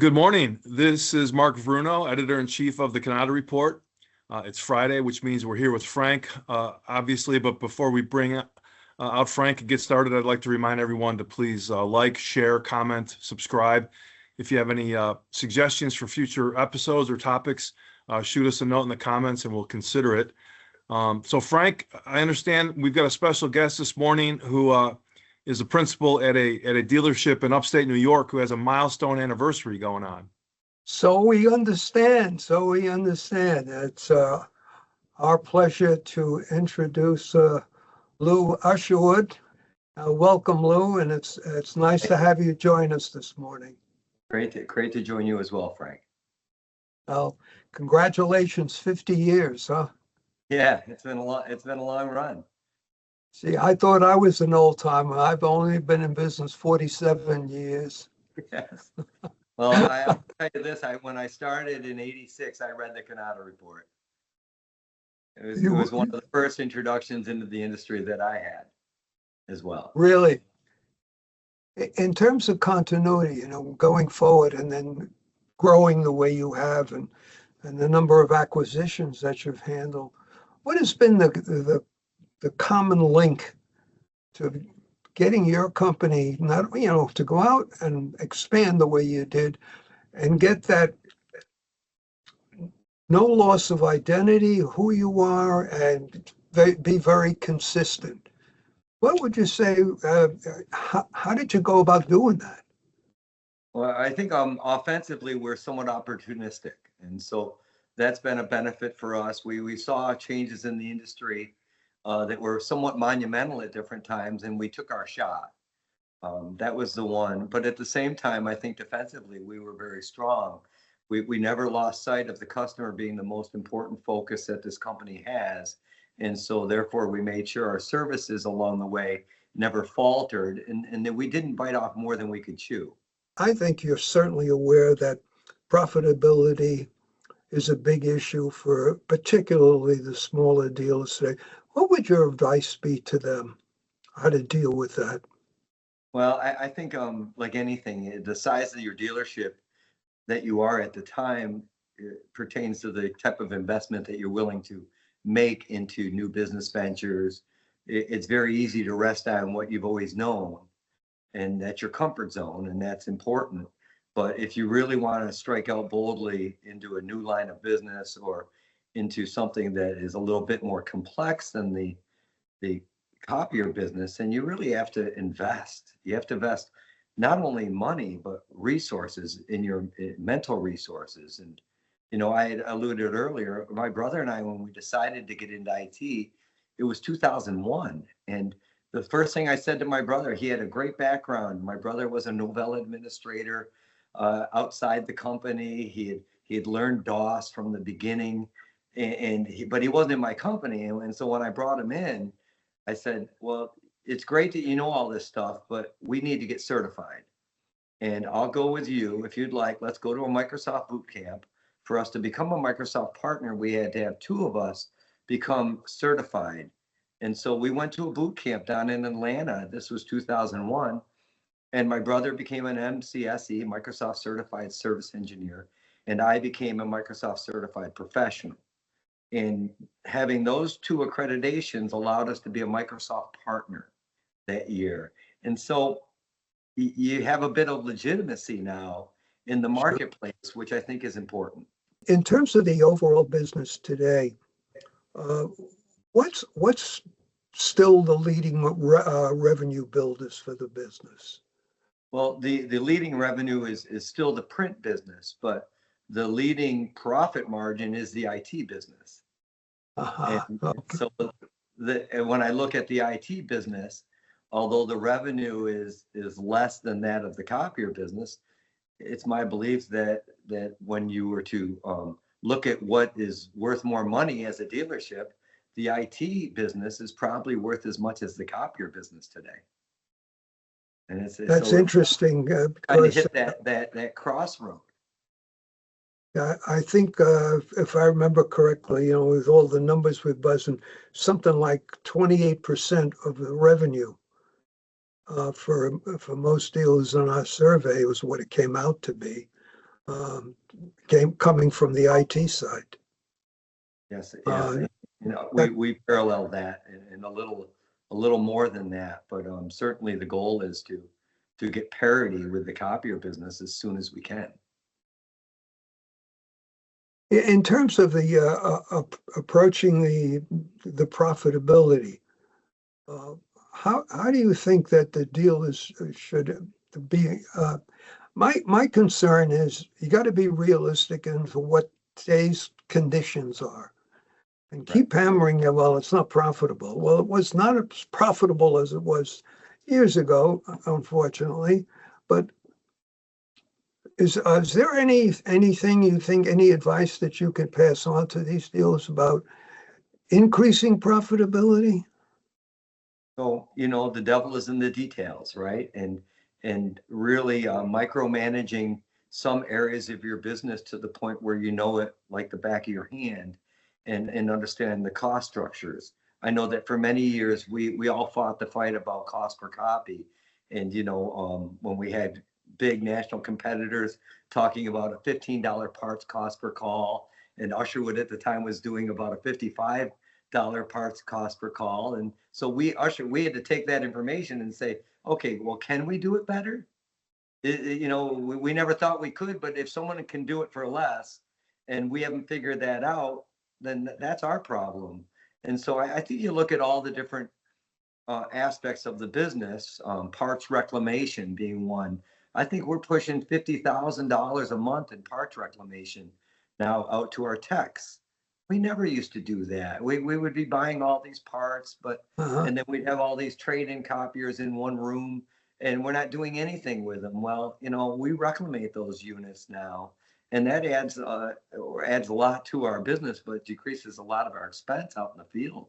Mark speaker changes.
Speaker 1: Good morning. This is Mark Bruno, editor-in-chief of the Cannata Report. It's Friday, which means we're here with Frank, obviously. But before we bring out Frank and get started, I'd like to remind everyone to please like, share, comment, subscribe. If you have any suggestions for future episodes or topics, shoot us a note in the comments and we'll consider it. So Frank, I understand we've got a special guest this morning who is a principal at a dealership in upstate New York who has a milestone anniversary going on.
Speaker 2: So we understand. It's our pleasure to introduce Lou Usherwood. Welcome, Lou, and it's nice to have you join us this morning.
Speaker 3: Great to join you as well, Frank.
Speaker 2: Well, congratulations, 50 years, huh?
Speaker 3: Yeah, it's been a long run.
Speaker 2: See, I thought I was an old timer. I've only been in business 47 years.
Speaker 3: Yes. Well, I'll tell you this, when I started in '86, I read the Cannata Report. It was one of the first introductions into the industry that I had as well.
Speaker 2: Really? In terms of continuity, going forward and then growing the way you have and the number of acquisitions that you've handled, what has been the common link to getting your company to go out and expand the way you did and get that no loss of identity, who you are, and be very consistent? What would you say, how did you go about doing that?
Speaker 3: Well, I think offensively, we're somewhat opportunistic. And so that's been a benefit for us. We saw changes in the industry that were somewhat monumental at different times, and we took our shot. That was the one. But at the same time, I think defensively, we were very strong. We never lost sight of the customer being the most important focus that this company has. And so therefore, we made sure our services along the way never faltered and that we didn't bite off more than we could chew.
Speaker 2: I think you're certainly aware that profitability is a big issue for particularly the smaller dealers today. What would your advice be to them, how to deal with that?
Speaker 3: Well, I think like anything, the size of your dealership that you are at the time pertains to the type of investment that you're willing to make into new business ventures. It's very easy to rest on what you've always known, and that's your comfort zone, and that's important. But if you really want to strike out boldly into a new line of business or into something that is a little bit more complex than the copier business, then you really have to invest. You have to invest not only money, but resources in your mental resources. And, I had alluded earlier, my brother and I, when we decided to get into IT, it was 2001. And the first thing I said to my brother, he had a great background. My brother was a Novell administrator outside the company. He had learned DOS from the beginning, but he wasn't in my company. And so when I brought him in, I said, well, it's great that you know all this stuff, but we need to get certified. And I'll go with you if you'd like. Let's go to a Microsoft bootcamp. For us to become a Microsoft partner, we had to have two of us become certified. And so we went to a boot camp down in Atlanta. This was 2001. And my brother became an MCSE, Microsoft Certified Service Engineer, and I became a Microsoft Certified Professional. And having those two accreditations allowed us to be a Microsoft partner that year. And so you have a bit of legitimacy now in the marketplace, which I think is important.
Speaker 2: In terms of the overall business today, what's still the leading revenue builders for the business?
Speaker 3: Well, the leading revenue is still the print business, but the leading profit margin is the IT business.
Speaker 2: Okay.
Speaker 3: So when I look at the IT business, although the revenue is less than that of the copier business, it's my belief that when you were to look at what is worth more money as a dealership, the IT business is probably worth as much as the copier business today. And
Speaker 2: that's interesting.
Speaker 3: Trying to hit that crossroad.
Speaker 2: I think if I remember correctly, with all the numbers we're buzzing, something like 28% of the revenue for most dealers in our survey was what it came out to be. coming from the IT side.
Speaker 3: Yes,
Speaker 2: Uh,
Speaker 3: yes.
Speaker 2: that-
Speaker 3: We parallel that and a little more than that, but certainly the goal is to get parity with the copier business as soon as we can.
Speaker 2: In terms of the approaching the profitability, how do you think that the deal should be? My concern is you got to be realistic and for what today's conditions are, and keep hammering that. Well, it's not profitable. Well, it was not as profitable as it was years ago, unfortunately. But is there anything you think, any advice that you could pass on to these dealers about increasing profitability?
Speaker 3: So, the devil is in the details, right? And really micromanaging some areas of your business to the point where you know it like the back of your hand and understand the cost structures. I know that for many years we all fought the fight about cost per copy. And when we had big national competitors talking about a $15 parts cost per call, and Usherwood at the time was doing about a $55 parts cost per call. And so we had to take that information and say, okay, well, can we do it better? We never thought we could, but if someone can do it for less and we haven't figured that out, then that's our problem. And so I think you look at all the different aspects of the business, parts reclamation being one. I think we're pushing $50,000 a month in parts reclamation now out to our techs. We never used to do that. We would be buying all these parts, and then we'd have all these trade-in copiers in one room, and we're not doing anything with them. Well, we reclamate those units now, and that adds a lot to our business, but decreases a lot of our expense out in the field.